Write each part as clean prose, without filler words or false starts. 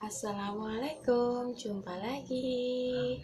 Assalamualaikum, jumpa lagi.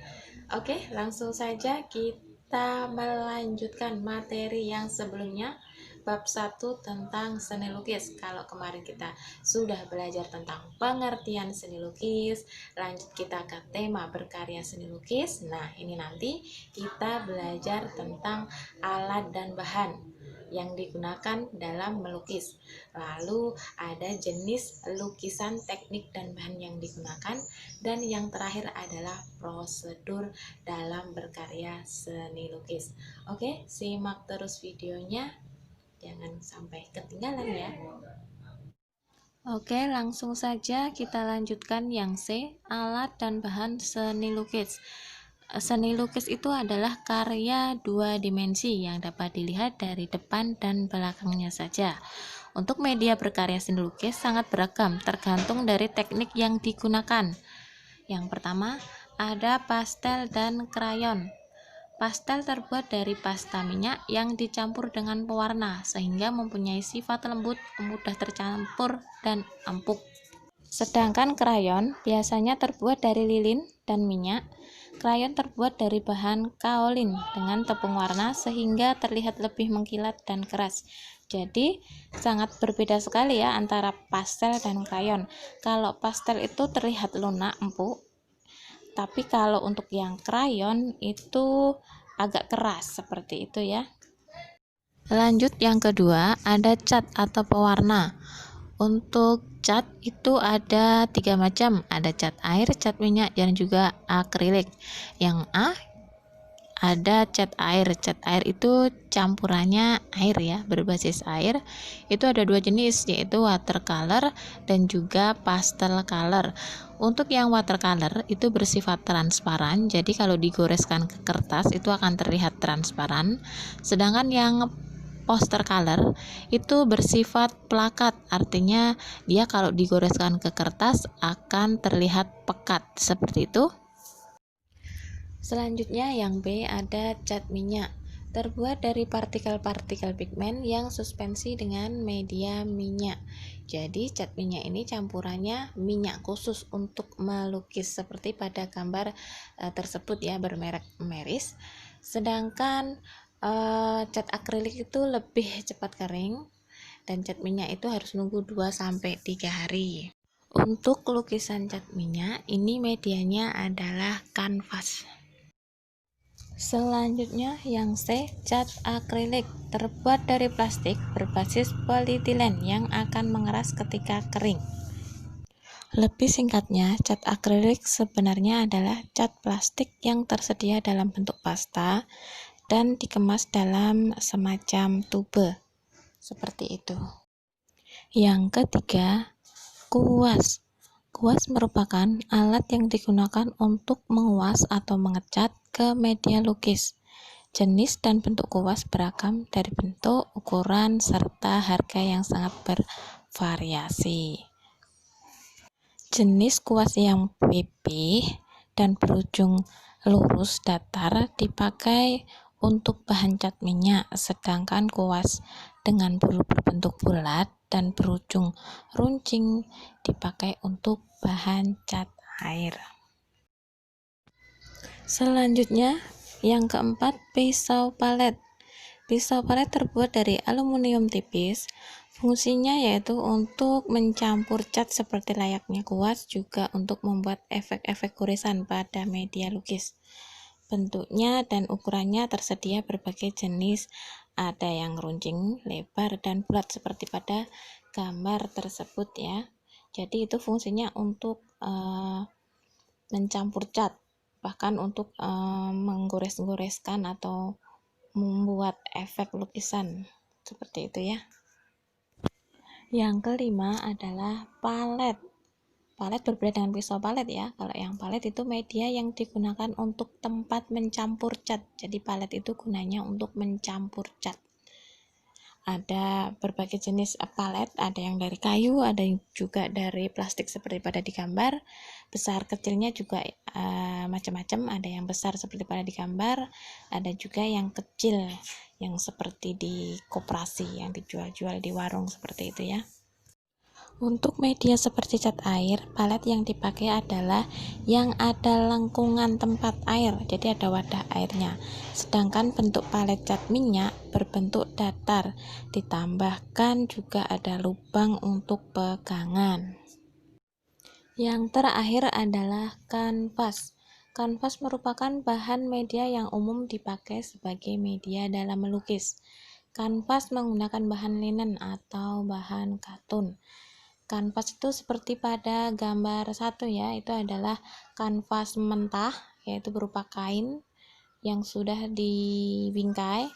Oke, langsung saja kita melanjutkan materi yang sebelumnya, bab 1 tentang seni lukis. Kalau kemarin kita sudah belajar tentang pengertian seni lukis, lanjut kita ke tema berkarya seni lukis. Nah, ini nanti kita belajar tentang alat dan bahan yang digunakan dalam melukis. Lalu ada jenis lukisan, teknik dan bahan yang digunakan, dan yang terakhir adalah prosedur dalam berkarya seni lukis. Oke, simak terus videonya, jangan sampai ketinggalan ya. Oke, langsung saja kita lanjutkan yang C, alat dan bahan seni lukis. Seni lukis itu adalah karya dua dimensi yang dapat dilihat dari depan dan belakangnya saja. Untuk media berkarya seni lukis sangat beragam, tergantung dari teknik yang digunakan. Yang pertama, ada pastel dan krayon. Pastel terbuat dari pasta minyak yang dicampur dengan pewarna, sehingga mempunyai sifat lembut, mudah tercampur, dan empuk. Sedangkan krayon biasanya terbuat dari lilin dan minyak. Krayon terbuat dari bahan kaolin dengan tepung warna sehingga terlihat lebih mengkilat dan keras. Jadi sangat berbeda sekali ya antara pastel dan krayon. Kalau pastel itu terlihat lunak, empuk, tapi kalau untuk yang krayon itu agak keras seperti itu ya. Lanjut yang kedua, ada cat atau pewarna. Untuk cat itu ada 3 macam, ada cat air, cat minyak, dan juga akrilik. Yang A ada cat air. Cat air itu campurannya air ya, berbasis air. Itu ada 2 jenis, yaitu watercolor dan juga pastel color. Untuk yang watercolor itu bersifat transparan, jadi kalau digoreskan ke kertas itu akan terlihat transparan. Sedangkan yang poster color itu bersifat plakat, artinya dia kalau digoreskan ke kertas akan terlihat pekat seperti itu. Selanjutnya yang B ada cat minyak, terbuat dari partikel-partikel pigmen yang suspensi dengan media minyak. Jadi cat minyak ini campurannya minyak khusus untuk melukis seperti pada gambar tersebut ya, bermerek Meris. Sedangkan cat akrilik itu lebih cepat kering, dan cat minyak itu harus nunggu 2-3 hari. Untuk lukisan cat minyak ini medianya adalah kanvas. Selanjutnya yang C, cat akrilik, terbuat dari plastik berbasis polietilen yang akan mengeras ketika kering. Lebih singkatnya, cat akrilik sebenarnya adalah cat plastik yang tersedia dalam bentuk pasta dan dikemas dalam semacam tube seperti itu. Yang ketiga, kuas. Kuas merupakan alat yang digunakan untuk menguas atau mengecat ke media lukis. Jenis dan bentuk kuas beragam dari bentuk, ukuran, serta harga yang sangat bervariasi. Jenis kuas yang pipih dan berujung lurus datar dipakai untuk bahan cat minyak, sedangkan kuas dengan bulu berbentuk bulat dan berujung runcing dipakai untuk bahan cat air. Selanjutnya yang keempat, pisau palet. Pisau palet terbuat dari aluminium tipis. Fungsinya yaitu untuk mencampur cat seperti layaknya kuas, juga untuk membuat efek-efek goresan pada media lukis. Bentuknya dan ukurannya tersedia berbagai jenis, ada yang runcing, lebar, dan bulat seperti pada gambar tersebut ya. Jadi itu fungsinya untuk mencampur cat, bahkan untuk menggores-goreskan atau membuat efek lukisan seperti itu ya. Yang kelima adalah palet. Palet berbeda dengan pisau palet ya. Kalau yang palet itu media yang digunakan untuk tempat mencampur cat. Jadi palet itu gunanya untuk mencampur cat. Ada berbagai jenis palet, ada yang dari kayu, ada yang juga dari plastik seperti pada di gambar. Besar kecilnya juga macam-macam, ada yang besar seperti pada di gambar, ada juga yang kecil yang seperti di koperasi yang dijual-jual di warung seperti itu ya. Untuk media seperti cat air, palet yang dipakai adalah yang ada lengkungan tempat air, jadi ada wadah airnya. Sedangkan bentuk palet cat minyak berbentuk datar, ditambahkan juga ada lubang untuk pegangan. Yang terakhir adalah kanvas. Kanvas merupakan bahan media yang umum dipakai sebagai media dalam melukis. Kanvas menggunakan bahan linen atau bahan katun. Kanvas itu seperti pada gambar 1 ya, itu adalah kanvas mentah, yaitu berupa kain yang sudah dibingkai.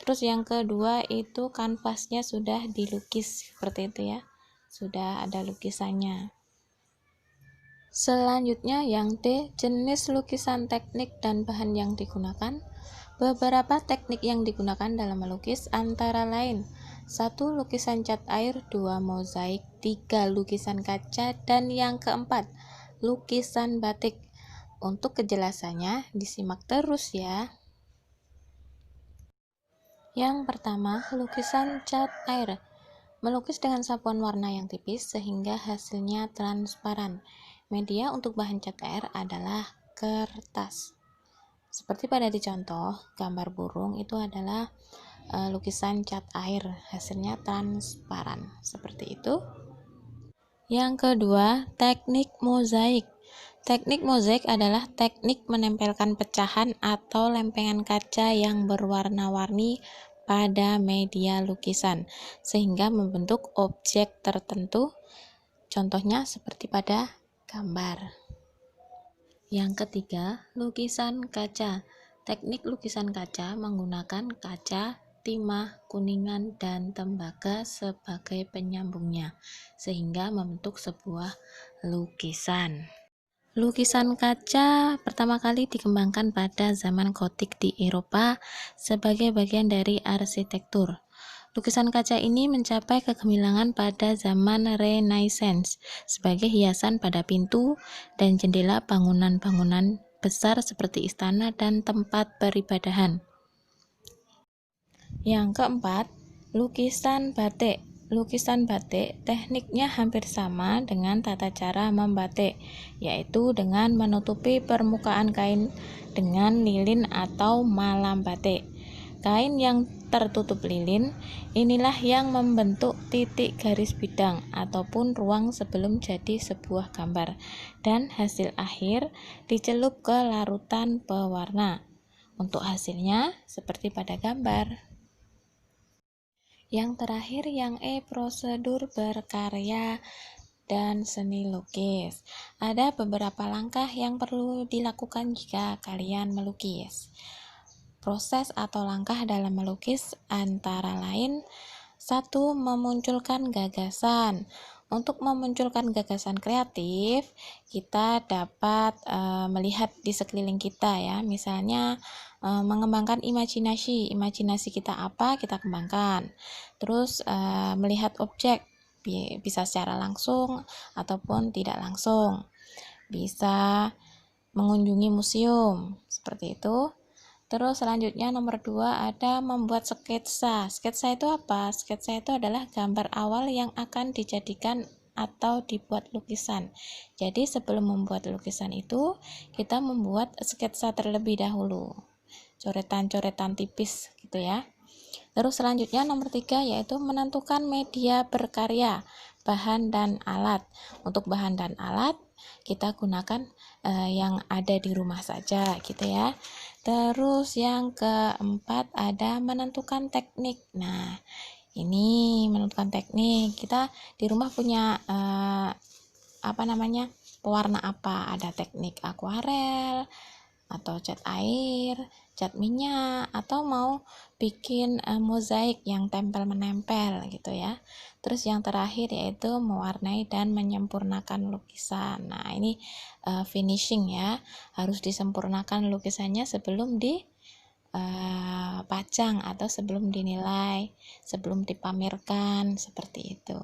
Terus yang kedua itu kanvasnya sudah dilukis seperti itu ya, sudah ada lukisannya. Selanjutnya yang D, jenis lukisan teknik dan bahan yang digunakan. Beberapa teknik yang digunakan dalam melukis antara lain 1. Lukisan cat air, 2. Mozaik, 3. Lukisan kaca, dan yang keempat, lukisan batik. Untuk kejelasannya, disimak terus ya. Yang pertama, lukisan cat air. Melukis dengan sapuan warna yang tipis sehingga hasilnya transparan. Media untuk bahan cat air adalah kertas. Seperti pada di contoh, gambar burung itu adalah lukisan cat air, hasilnya transparan, seperti itu. Yang kedua, teknik mozaik. Teknik mozaik adalah teknik menempelkan pecahan atau lempengan kaca yang berwarna-warni pada media lukisan, sehingga membentuk objek tertentu, contohnya seperti pada gambar. Yang ketiga, lukisan kaca. Teknik lukisan kaca menggunakan kaca, timah, kuningan, dan tembaga sebagai penyambungnya, sehingga membentuk sebuah lukisan. Lukisan kaca pertama kali dikembangkan pada zaman gotik di Eropa sebagai bagian dari arsitektur. Lukisan kaca ini mencapai kegemilangan pada zaman Renaissance sebagai hiasan pada pintu dan jendela bangunan-bangunan besar seperti istana dan tempat peribadahan. Yang keempat, lukisan batik. Lukisan batik tekniknya hampir sama dengan tata cara membatik, yaitu dengan menutupi permukaan kain dengan lilin atau malam batik. Kain yang tertutup lilin inilah yang membentuk titik garis bidang ataupun ruang sebelum jadi sebuah gambar, dan hasil akhir dicelup ke larutan pewarna. Untuk hasilnya seperti pada gambar. Yang terakhir yang E, prosedur berkarya dan seni lukis. Ada beberapa langkah yang perlu dilakukan jika kalian melukis. Proses atau langkah dalam melukis antara lain 1. Memunculkan gagasan. Untuk memunculkan gagasan kreatif, kita dapat melihat di sekeliling kita ya. Misalnya mengembangkan imajinasi kita apa, kita kembangkan. Terus melihat objek, bisa secara langsung ataupun tidak langsung. Bisa mengunjungi museum, seperti itu. Terus selanjutnya nomor 2 ada membuat sketsa. Sketsa itu apa? Sketsa itu adalah gambar awal yang akan dijadikan atau dibuat lukisan. Jadi sebelum membuat lukisan itu, kita membuat sketsa terlebih dahulu. Coretan-coretan tipis gitu ya. Terus selanjutnya nomor 3 yaitu menentukan media berkarya, bahan dan alat. Untuk bahan dan alat kita gunakan yang ada di rumah saja gitu ya. Terus yang keempat ada menentukan teknik. Nah, ini menentukan teknik. Kita di rumah punya pewarna apa? Ada teknik akuarel atau cat air, cat minyak, atau mau bikin mozaik yang tempel-menempel gitu ya. Terus yang terakhir yaitu mewarnai dan menyempurnakan lukisan. Nah, ini finishing ya. Harus disempurnakan lukisannya sebelum dipajang atau sebelum dinilai, sebelum dipamerkan, seperti itu.